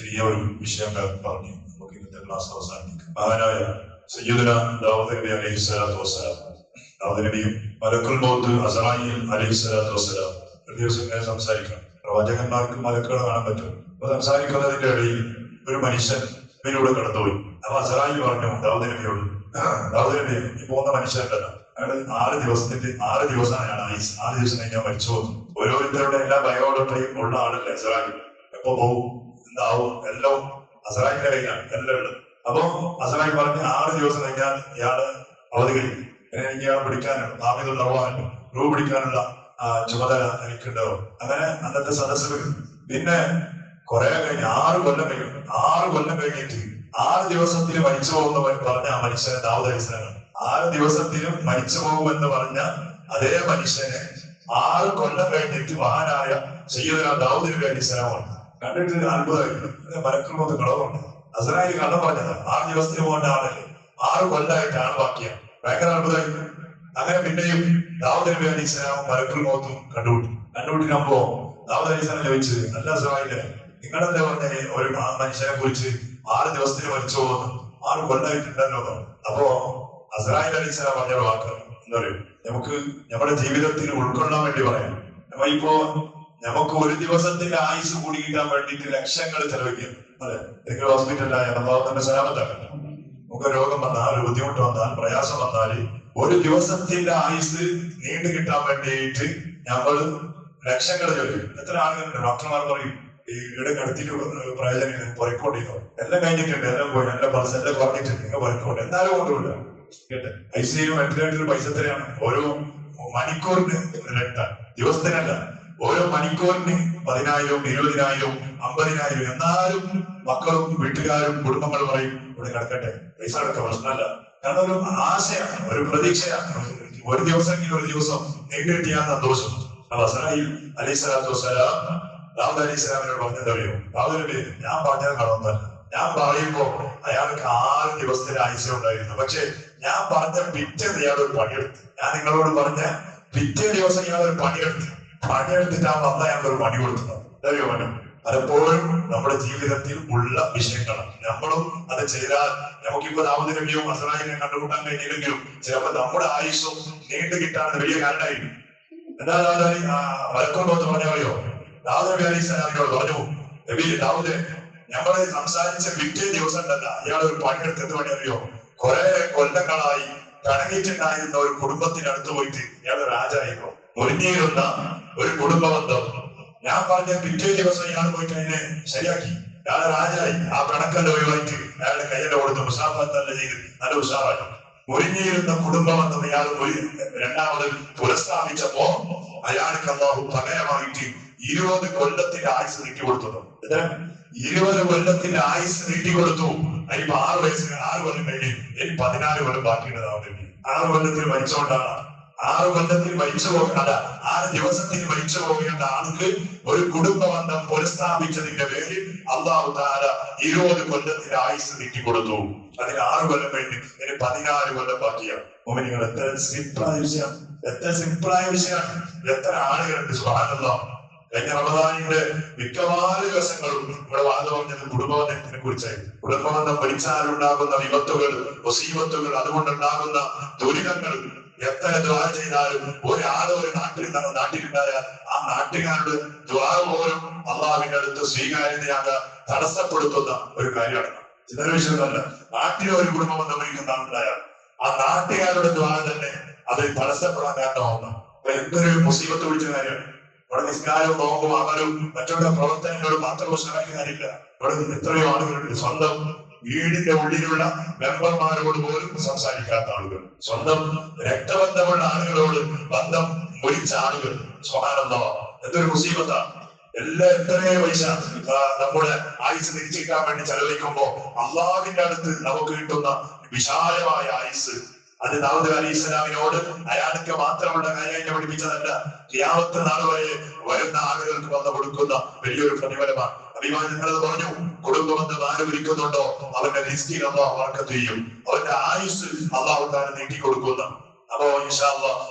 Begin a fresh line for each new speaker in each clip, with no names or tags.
ചെറിയ ഒരു വിഷയം പറഞ്ഞു നമുക്ക് ഇന്നത്തെ ക്ലാസ് അവസാനിപ്പിക്കും. മഹാനായ സയ്യിദുനാ ദാവൂദ് നബി അലൈഹി സ്വലാത്തു വസ്സലാം, ദാവൂദ് നബിയും മലക്കുൽ മൗത്ത് അസ്റായീൽ അലൈഹി സ്വലാത്തു വസ്സലാം ഒരു ദിവസം ഇങ്ങനെ സംസാരിക്കണം. പ്രവാചകന്മാർക്ക് മലക്കുകളെ കാണാൻ പറ്റും. അപ്പൊ സംസാരിക്കുന്നതിന്റെ ഇടയിൽ ഒരു മനുഷ്യൻ ഇവരിലൂടെ കടന്നുപോയി. അപ്പൊ അസ്റായീൽ പറഞ്ഞു ദാവൂദ് നബിയോട്, ദാവൂദ് നബി ഈ പോകുന്ന മനുഷ്യരുണ്ടല്ലോ, അയാൾ 6 ദിവസം അയാൾ ആയുസ്, 6 ദിവസം കഴിഞ്ഞാൽ മരിച്ചു പോകുന്നു. ഓരോരുത്തരുടെ എല്ലാ ബയോഡേറ്റയും ഉള്ള ആളല്ലേ അസ്റായീൽ. എപ്പോ പോകും, എന്താവും, എല്ലാം അസ്റായീലിന്റെ കയ്യിലാണ് എല്ലാം ഉള്ളത്. അപ്പൊ അസ്റായീൽ പറഞ്ഞ് 6 ദിവസം കഴിഞ്ഞാൽ ഇയാള് അവധി കഴിയും. എനിക്ക് ഇയാൾ പിടിക്കാനുള്ള ഹാമിദുൽ അർവാഹ് റൂഹ് പിടിക്കാനുള്ള ചുമതല എനിക്കുണ്ടാവും. അങ്ങനെ അന്നത്തെ സദസ്സിൽ പിന്നെ കുറെ കഴിഞ്ഞ് 6 കൊല്ലം കഴിഞ്ഞു. 6 കൊല്ലം കഴിഞ്ഞിട്ട് 6 ദിവസത്തിൽ മരിച്ചു പോകുന്നവൻ പറഞ്ഞ ആ മനുഷ്യനെ ദാവൂദ് അലൈഹിസ്സലാം. 6 ദിവസത്തിലും മരിച്ചു പോകുമെന്ന് പറഞ്ഞ അതേ മനുഷ്യനെ 6 കൊല്ലം കഴിഞ്ഞിട്ട് മഹാനായ സയ്യിദുനാ ദാവൂദ് നബി അലൈഹിസ്സലാമാണ്. കണ്ടിട്ട് അത്ഭുതമായിരുന്നു. മലക്കുൽ മൗത്ത് കളവുണ്ട്. അസ്റായീൽ കള്ളം പറഞ്ഞത് 6 ദിവസത്തിന് പോകേണ്ട ആളല്ലേ, 6 കൊല്ലമായിട്ടാണ് ബാക്കിയാണ്. ഭയങ്കര അത്ഭുതമായിരുന്നു. അങ്ങനെ പിന്നെയും ദാവൂദ് നബി അലൈഹിസ്സലാം മലക്കുൽ മൗത്തും കണ്ടുപിടിക്കുമ്പോ ദാവൂദ് അലൈഹിസ്സലാം ചോദിച്ചു, അല്ല അസ്റായീലേ, നിങ്ങളെന്താ പറഞ്ഞ ഒരു മനുഷ്യനെ കുറിച്ച് 6 ദിവസത്തിന് മരിച്ചു പോകുന്നു, 6 കൊല്ലമായിട്ടുണ്ടല്ലോ. അപ്പോ അസ്റായീൽ അലൈഹിസ്സലാം പറഞ്ഞ വാക്ക് എന്താ പറയുക, നമുക്ക് നമ്മുടെ ജീവിതത്തിൽ ഉൾക്കൊള്ളാൻ വേണ്ടി പറയാം. ഇപ്പോ നമുക്ക് ഒരു ദിവസത്തിന്റെ ആയുസ് കൂടി കിട്ടാൻ വേണ്ടിയിട്ട് ലക്ഷങ്ങൾ ചെലവഴിക്കും. അല്ലെ, നിങ്ങൾ ഹോസ്പിറ്റലിലായ തന്നെ സലാമത്താക്കണം. നമുക്ക് രോഗം വന്നാൽ, ഒരു ബുദ്ധിമുട്ട് വന്നാൽ, പ്രയാസം വന്നാൽ ഒരു ദിവസത്തിന്റെ ആയുസ് നീണ്ടു കിട്ടാൻ വേണ്ടിയിട്ട് നമ്മൾ ലക്ഷങ്ങൾ ചെലവഴിക്കും. എത്ര ആളുകളുണ്ട്, ഡോക്ടർമാർ പറയും ഈ ഇവിടെ കടത്തിട്ട് പ്രയോജനം പുറക്കോട്ടിന്നോ, എല്ലാം കഴിഞ്ഞിട്ടുണ്ട്, എല്ലാം പോയി, എല്ലാം പൾസ് എല്ലാം കുറഞ്ഞിട്ടുണ്ട്, നിങ്ങൾ പുറക്കോട്ടെ, എന്നാലും കൊണ്ടുപോയില്ല. കേട്ടെ, ICU വെന്റിലേറ്ററിൽ പൈസ എത്രയാണ്? ഓരോ മണിക്കൂറിന് ദിവസത്തിനല്ല, ഓരോ മണിക്കൂറിന് 10,000, 20,000, 50,000. എന്നാലും മക്കളും വീട്ടുകാരും കുടുംബങ്ങളും പറയും ഇവിടെ കിടക്കട്ടെ, പൈസ അടക്കം പ്രശ്നമല്ല. കാരണം ഒരു ആശയാണ്, ഒരു പ്രതീക്ഷയാണ്. ഒരു ദിവസം നീണ്ടു കിട്ടിയാൽ സന്തോഷം. അസ്റായീൽ അലൈഹിസ്സലാത്തു വസ്സലാം ദാവൂദ് അലൈഹിസ്സലാമിനോട് പറഞ്ഞതറിയോ, ദാവൂദ് നബി, ഞാൻ പറഞ്ഞത് കളവൊന്നല്ല. ഞാൻ പറയുമ്പോ അയാൾക്ക് 6 ദിവസത്തിന് ആയുസ്സേ ഉണ്ടായിരുന്നു. പക്ഷെ ഞാൻ പറഞ്ഞ പിറ്റേന്ന് ഇയാൾ ഒരു പണിയെടുത്ത്. ഞാൻ നിങ്ങളോട് പറഞ്ഞ പിറ്റേ ദിവസം ഇയാൾ ഒരു പണിയെടുത്തിട്ടാണ് വന്ന അയാൾ ഒരു പണി കൊടുക്കുന്നത്. അറിയോ പണി? പലപ്പോഴും നമ്മുടെ ജീവിതത്തിൽ ഉള്ള വിഷയങ്ങൾ നമ്മളും അത് ചെയ്താൽ നമുക്കിപ്പോ ദാവൂദ് നബിയോ അസ്റായീലിനെ കണ്ടുമുട്ടാൻ കഴിഞ്ഞില്ലെങ്കിലും ചിലപ്പോ നമ്മുടെ ആയുസ്സും നീണ്ടു കിട്ടാൻ വലിയ കാരണമായിരിക്കും. എന്താ മലക്കുൽ മൗത്ത് പറഞ്ഞറിയോ, ദാവൂദ് നബി അലൈഹിസ്സലാമിനോട് പറഞ്ഞു, നബി ദാവൂദ്, ഞമ്മള് സംസാരിച്ച പിറ്റേ ദിവസം ഉണ്ടല്ല ഇയാൾ ഒരു പണിയെടുത്ത്. എന്ത് പണി അറിയോ? കുറെ കൊല്ലങ്ങളായി കണങ്ങിയിട്ടുണ്ടായിരുന്ന ഒരു കുടുംബത്തിനടുത്ത് പോയിട്ട് ഇയാൾ രാജായിരുന്നു. മുറിഞ്ഞിരുന്ന ഒരു കുടുംബബന്ധം ഞാൻ പറഞ്ഞ പിറ്റേ ദിവസം ഇയാൾ പോയിട്ട് അതിനെ ശരിയാക്കി. ഇയാളെ രാജായി. ആ പിണക്കല്ല ഒഴിവായിട്ട് അയാളുടെ കയ്യിലെ കൊടുത്ത് മുസാഫത്തല്ല ചെയ്ത് നല്ല ഉഷാറായി. മുറിഞ്ഞിരുന്ന കുടുംബബന്ധം ഇയാൾ രണ്ടാമത് പുനഃസ്ഥാപിച്ചപ്പോ അയാൾക്ക് അല്ലാഹു പകരമായിട്ട് 20 കൊല്ലത്തിന്റെ ആയുസ് നീട്ടി കൊടുത്തു. 20 കൊല്ലത്തിന്റെ ആയുസ് നീട്ടി കൊടുത്തു. അതിപ്പോ 6 വയസ്സിന് 6 കൊല്ലം കഴിഞ്ഞ് ഇനി 14 കൊല്ലം ബാക്കിയുള്ളതാവുന്നില്ല. 6 കൊല്ലത്തിൽ മരിച്ചുകൊണ്ടാണ്, 6 കൊല്ലത്തിൽ മരിച്ചു പോകേണ്ട, 6 ദിവസത്തിൽ മരിച്ചു പോകേണ്ട ആൾക്ക് ഒരു കുടുംബബന്ധം പുനഃസ്ഥാപിച്ചതിന്റെ പേരിൽ അല്ലാഹു തആല 20 കൊല്ലത്തിന്റെ ആയുസ് നീട്ടി കൊടുത്തു. അതിന് 6 കൊല്ലം കഴിഞ്ഞ് ഇനി 14 കൊല്ലം ബാക്കിയാണ്. മോമിനികൾ, എത്ര സിമ്പിളായ വിഷയമാണ്. എത്ര ആളുകളുണ്ട് സുബ്ഹാനല്ലാഹ്. കഴിഞ്ഞ റമദാനിന്റെ മിക്കവാറും ദിവസങ്ങളും ഇവിടെ വാദം പറഞ്ഞത് കുടുംബബന്ധത്തിനെ കുറിച്ചായിരുന്നു. കുടുംബബന്ധം പഠിച്ചാലുണ്ടാകുന്ന വിപത്തുകൾ, മുസീബത്തുകൾ, അതുകൊണ്ടുണ്ടാകുന്ന ദുരിതങ്ങൾ എത്ര ദുആ ചെയ്താലും ഒരാള് ഒരു നാട്ടിലുണ്ടായാൽ ആ നാട്ടുകാരുടെ ദുആ പോലും അള്ളാഹുവിന്റെ അടുത്ത് സ്വീകാര്യതയാകാൻ തടസ്സപ്പെടുത്തുന്ന ഒരു കാര്യമാണ്. ചില വിഷയമല്ല, നാട്ടിലെ ഒരു കുടുംബബന്ധം ഒരിക്കുന്ന ആളുണ്ടായാൽ ആ നാട്ടുകാരുടെ ദുആ തന്നെ അത് തടസ്സപ്പെടാൻ കാരണമാവുന്നു. അപ്പൊ എന്തൊരു മുസീബത്ത് പിടിച്ച കാര്യമാണ്. ഇവിടെ നിസ്കാരവും നോമ്പും അമലും മറ്റുള്ള പ്രവർത്തനങ്ങളും മാത്രം സഹായിക്കാനില്ല. ഇവിടെ എത്രയോ ആളുകളുണ്ട് സ്വന്തം വീടിന്റെ ഉള്ളിലുള്ള മെമ്പർമാരോട് പോലും സംസാരിക്കാത്ത ആളുകൾ, സ്വന്തം രക്തബന്ധമുള്ള ആളുകളോട് ബന്ധം മുറിച്ച ആളുകൾ. സുബ്ഹാനല്ലാഹ്, എന്തൊരു മുസീബത്താണ്. എത്രയോ പൈസ നമ്മുടെ ആയുസ് തിരിച്ചിരിക്കാൻ വേണ്ടി ചെലവഴിക്കുമ്പോ അള്ളാഹുവിന്റെ അടുത്ത് നമുക്ക് കിട്ടുന്ന വിശാലമായ ആയുസ്, അത് ദാവൂദ് അലൈഹിസ്സലാമിനോട് അയാൾക്ക് മാത്രമുള്ള കാര്യമായിട്ട് പഠിപ്പിച്ചതല്ല, ഖിയാമത്ത് നാൾ വരെ വരുന്ന ആളുകൾക്ക് വന്ന് കൊടുക്കുന്ന വലിയൊരു പ്രതിഫലമാണ്. അഭിമാനങ്ങളത് പറഞ്ഞു, കുടുംബബന്ധം ആര് വിളിക്കുന്നുണ്ടോ അവന്റെ റിസ്കിൽ അല്ലാഹു ബർക്കത്ത് ചെയ്യും, അവന്റെ ആയുസ് അല്ലാഹു തആല നീട്ടി കൊടുക്കുന്ന. അപ്പോ ഇൻഷാ അല്ലാഹ്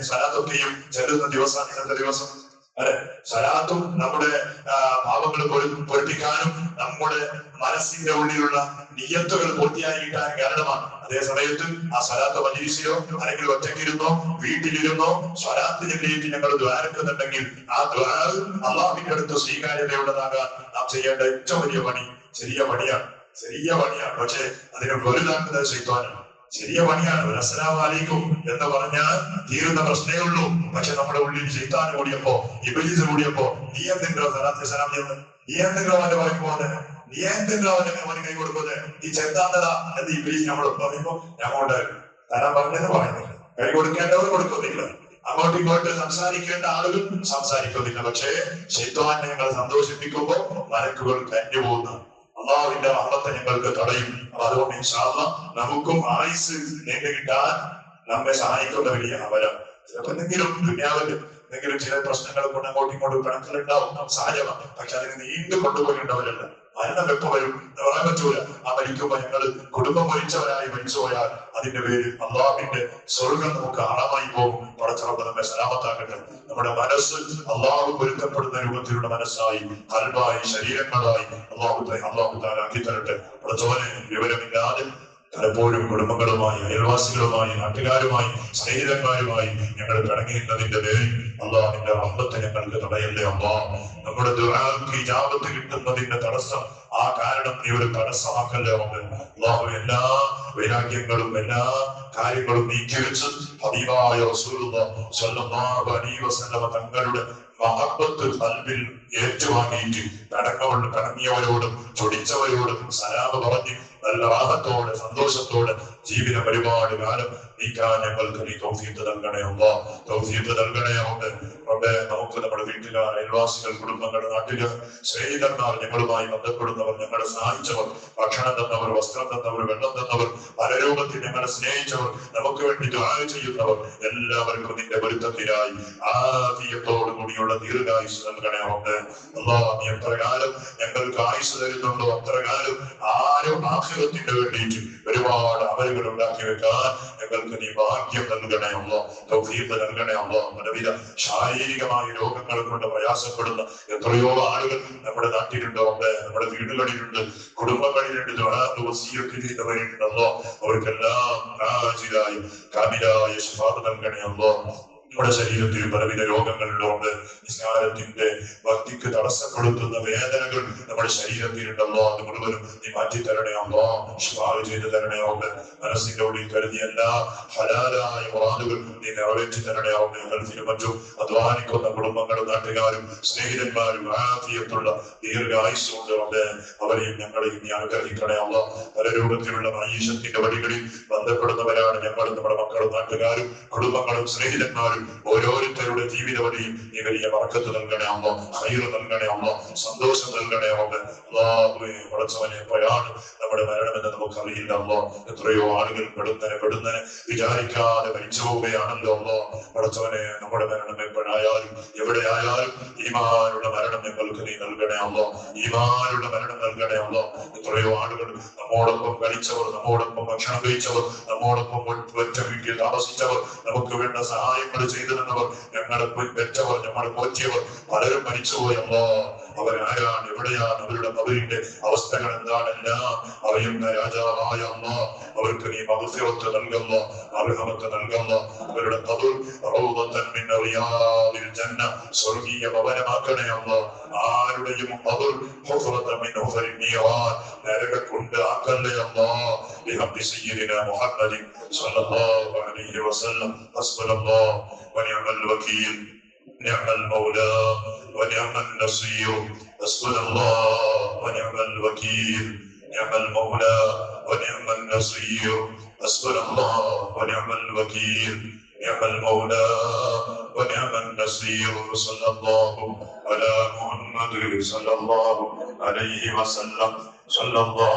സലാത്തൊക്കെയും ചെല്ലുന്ന ദിവസമാണ് ഇന്നത്തെ ദിവസം. അല്ലെ, സലാത്തും നമ്മുടെ പാപങ്ങൾ പൊരുപ്പിക്കാനും നമ്മുടെ മനസ്സിന്റെ ഉള്ളിലുള്ള നിയ്യത്തുകൾ പൂർത്തിയായി കിട്ടാൻ കാരണമാണ്. അതേ സമയത്ത് ആ സ്വലാത്ത് മജ്‌ലിസിലോ അല്ലെങ്കിൽ ഒറ്റയ്ക്കിരുന്നോ വീട്ടിലിരുന്നോ സ്വലാത്ത് ചൊല്ലിയിട്ട് ഞങ്ങൾ ദ്വാരക്കുന്നുണ്ടെങ്കിൽ ആ ദ്വാര അള്ളാഹുവിന്റെ അടുത്ത് സ്വീകാര്യതയുള്ളതാകാൻ നാം ചെയ്യേണ്ട ഏറ്റവും വലിയ പണി ചെറിയ പണിയാണ്. പക്ഷെ അതിനെ വലുതാക്കുന്നത് ശൈത്വാനാണ്. ചെറിയ പണിയാണ്. അസ്സലാമു അലൈക്കും എന്ന് പറഞ്ഞാൽ തീരുന്ന പ്രശ്നമേ ഉള്ളൂ. പക്ഷെ നമ്മുടെ ഉള്ളിൽ ശൈത്താൻ കൂടിയപ്പോ, ഇബ്ലീസ് കൂടിയപ്പോ, നീ എന്തെങ്കിലും സലാത്ത് സലാം ചെയ്യുന്നത്, നീ എന്തെങ്കിലും അവന്റെ പറയുമ്പോ നീ എന്തെങ്കിലും അവന് കൈ കൊടുക്കുന്നത്, നീ ചെന്താന്നതാ എന്ന് ഇബ്ലീസ് നമ്മൾ പറയുമ്പോ ഞമ്മോട് തരാൻ പറഞ്ഞെന്ന് പറയുന്നില്ല, കൈ കൊടുക്കേണ്ടവർ കൊടുക്കുന്നില്ല, അങ്ങോട്ടും ഇങ്ങോട്ട് സംസാരിക്കേണ്ട ആളുകൾ സംസാരിക്കുന്നില്ല. പക്ഷേ ശൈത്വാനെ ഞങ്ങൾ സന്തോഷിപ്പിക്കുമ്പോ മലക്കുകൾ കഞ്ഞു പോകുന്നു. അള്ളാഹുവിന്റെ റഹ്മത്ത് ഞങ്ങൾക്ക് തടയും. അപ്പൊ അതുകൊണ്ട് ഇൻഷാ അല്ലാഹ് നമുക്കും ആയുസ് നീണ്ടു കിട്ടാൻ നമ്മെ സഹായിക്കുന്ന വലിയ അവരാണ്. ചിലപ്പോ എന്തെങ്കിലും ദുനിയാവില് എന്തെങ്കിലും ചില പ്രശ്നങ്ങൾ കൊണ്ട് അങ്ങോട്ടും ഇങ്ങോട്ടും കണക്കിലുണ്ടാവും, സഹജമാണ്. പക്ഷെ അതിന് നീണ്ടു കൊണ്ടുപോയിട്ടുണ്ടവരല്ല. മരണം എപ്പോ വരും എന്ന് പറയാൻ പറ്റൂല. ആ മരിക്കുമ്പോ ഞങ്ങൾ കുടുംബം മരിച്ചവരായി മരിച്ചുപോയാൽ അതിന്റെ പേര് അള്ളാഹുവിന്റെ സ്വർഗം നമുക്ക് ആറാമായി പോകും. പടച്ചറപ്പ് നമ്മെ സലാമത്താക്കട്ടെ. നമ്മുടെ മനസ്സ് അള്ളാഹു പൊരുത്തപ്പെടുന്ന രൂപത്തിലുള്ള മനസ്സായി, കൽബായി, ശരീരങ്ങളായി അള്ളാഹു താലാക്കി തരട്ടെ. പടച്ചോനെ വിവരമില്ലാതെ പലപ്പോഴും കുടുംബങ്ങളുമായി, അയൽവാസികളുമായി, നാട്ടുകാരുമായി, സ്നേഹിതന്മാരുമായി ഞങ്ങൾ പിണങ്ങിയിരുന്നതിന്റെ പേരിൽ അള്ളാഹുവിന്റെ റഹ്മത്ത് ഞങ്ങൾക്ക് തടയല്ലേ അല്ലാഹ്. നമ്മുടെ ദുആക്ക് ഇജാബത്ത് കിട്ടുന്നതിന്റെ തടസ്സം, ആ കാരണം നീ ഒരു തടസ്സമാക്കല്ലേ അല്ലാഹു. എല്ലാ വൈരാഗ്യങ്ങളും എല്ലാ കാര്യങ്ങളും നീക്കിവെച്ച് ഹബീബായ റസൂലുള്ളാഹി സ്വല്ലല്ലാഹു അലൈഹി വസല്ലം തങ്ങളുടെ മഹബ്ബത്ത് ഖൽബിൽ ഏറ്റുവാങ്ങിയിട്ട് പിണങ്ങിയവരോടും ചൊടിച്ചവരോടും സലാം പറഞ്ഞ് നല്ല റാഹത്തോടെ സന്തോഷത്തോടെ ജീവിതം ഒരുപാട് കാലം നീക്കാൻ ഞങ്ങൾക്ക് നീ തൗഫീഖ് നൽകണേ അല്ലാഹ്. തൗഫീഖ് നൽകണേ റബ്ബേ. നമുക്ക് നമ്മുടെ വീട്ടുകാർ, അയൽവാസികൾ, കുടുംബങ്ങൾ, നാട്ടുകാർ, സ്നേഹിതന്മാർ, ഞങ്ങളുമായി ബന്ധപ്പെടുന്നവർ, ഞങ്ങളെ സഹായിച്ചവർ, ഭക്ഷണം തന്നവർ, വസ്ത്രം തന്നവർ, വെള്ളം തന്നവർ, പല രൂപത്തിൽ ഞങ്ങളെ സ്നേഹിച്ചവർ, നമുക്ക് വേണ്ടി ദുആ ചെയ്യുന്നവർ, എല്ലാവർക്കും നിന്റെ പൊരുത്തത്തിനായി ആഫിയത്തോടു കൂടിയുള്ള ദീർഘായുസ് നൽകണേ റബ്ബേ. അല്ലാഹ് നീ എത്ര കാലം ഞങ്ങൾക്ക് ആയുസ് തരുന്നുണ്ടോ അത്ര കാലം ആരും ആഖിറത്തിന് വേണ്ടിയിട്ട് ഒരുപാട് അമലുകൾ ഉണ്ടാക്കി വെക്കാൻ ഞങ്ങൾക്ക് നീ ഭാഗ്യം നൽകണേ അല്ലാഹ്. തൗഫീഖ് നൽകണേ അല്ലാഹ്. പലവിധ ശാരീരികമായ രോഗങ്ങൾ കൊണ്ട് പ്രയാസപ്പെടുന്ന എത്രയോ ആളുകൾ നമ്മുടെ നാട്ടിലുണ്ട് റബ്ബേ, നമ്മുടെ വീടുകളിലുണ്ട്, കുടുംബങ്ങളിലുണ്ട്, വസിയ്യത്ത് ചെയ്തവരുണ്ട് അല്ലാഹ്. അവർക്കെല്ലാം ആജിലായി കാമിലായ ശിഫാഅത്ത് നൽകണേ അല്ലാഹ്. നമ്മുടെ ശരീരത്തിൽ പലവിധ രോഗങ്ങളുണ്ട്. നിസ്കാരത്തിന്റെ ഭക്തിക്ക് തടസ്സപ്പെടുത്തുന്ന വേദനകൾ നമ്മുടെ ശരീരത്തിലുണ്ടല്ലോ, അത് മുഴുവനും നീ മാറ്റി തരണേ അല്ലാഹ്. ശിഫാഅ് ചെയ്ത് തരണേ അല്ലാഹ്. മനസ്സിന്റെ ഉള്ളിൽ കരുതിയ എല്ലാ ഹലാലായ മുറാദുകൾ നീ നിറവേറ്റി തരണേ അല്ലാഹ്. ഗൾഫിലും മറ്റും അധ്വാനിക്കുന്ന കുടുംബങ്ങളും നാട്ടുകാരും സ്നേഹിതന്മാരും ആഫിയത്തുള്ള ദീർഘായുസ്സുണ്ട് റബ്ബേ. അവരെയും ഞങ്ങളെയും നീ അനുഗ്രഹിക്കണേ അല്ലാഹ്. പല രൂപത്തിലുള്ള മഈശത്തിന്റെ വഴികളിൽ ബന്ധപ്പെടുന്നവരാണ് ഞങ്ങളും നമ്മുടെ മക്കളും നാട്ടുകാരും കുടുംബങ്ങളും സ്നേഹിതന്മാരും. ഓരോരുത്തരുടെ ജീവിത വഴിയും നീ വലിയ ബർക്കത്ത് നൽകണേ അല്ലാഹ്. ഖൈർ നൽകണേ അല്ലാഹ്. സന്തോഷം നൽകണേ അല്ലാഹ്. അല്ലാഹുവേ പടച്ചവനെ, എപ്പോഴാണ് നമ്മുടെ മരണമെന്ന് നമുക്കറിയില്ല അല്ലാഹ്. എത്രയോ ആളുകൾ പെടുന്നനെ വിചാരിക്കാതെ മരിച്ചു പോവുകയാണല്ലോ അല്ലാഹ്. പടച്ചവനെ, നമ്മുടെ മരണം എപ്പോഴായാലും എവിടെയായാലും ഈമാനുള്ള മരണം ഞങ്ങൾക്ക് നീ നൽകണേ അല്ലാഹ്. ഈമാനുള്ള മരണം നൽകണേ അല്ലാഹ്. എത്രയോ ആളുകൾ നമ്മോടൊപ്പം കളിച്ചവർ, നമ്മോടൊപ്പം ഭക്ഷണം കഴിച്ചവർ, നമ്മോടൊപ്പം ഒറ്റ വീട്ടിൽ താമസിച്ചവർ, നമുക്ക് വേണ്ട സഹായങ്ങൾ ചെയ്തു തന്നവർ, ഞങ്ങളെ വെച്ചവർ, ഞങ്ങളെ പോറ്റിയവർ പലരും മരിച്ചുപോയല്ലോ. അവരാരാണ്, എവിടെയാണ്, അവരുടെ അവരിന്റെ അവസ്ഥകൾ എന്താണെല്ലാം അറിയുന്ന രാജാവായ അല്ലാഹ് അവർക്ക് നീ മഗ്ഫിറത്ത് നൽകല്ലോ, അർഹമത്ത് നൽകല്ലോ. അവരുടെ ഖബർ റൗദത്തൻ മിൻ റിയാദിൽ ജന്ന, സ്വർഗീയ ഭവനമാക്കണേ അല്ലാഹ്. ആരുടെയും ഖബർ ഹുഫറത്തൻ മിൻ ഹുഫരിൻ നീറാൻ, നരകക്കുണ്ട് ആക്കല്ലേ അല്ലാഹ്. ബിഹഖി സയ്യിദിനാ മുഹമ്മദിൻ സ്വല്ലല്ലാഹു അലൈഹി വസല്ലം. ഹസ്ബുനല്ലാഹ് ونعم الوكيل، نعم المولى ونعم النصير. حسبنا الله ونعم الوكيل، نعم المولى ونعم النصير. حسبنا الله ونعم الوكيل، نعم المولى ونعم النصير. صلى الله على محمد صلى الله عليه وسلم. صلى الله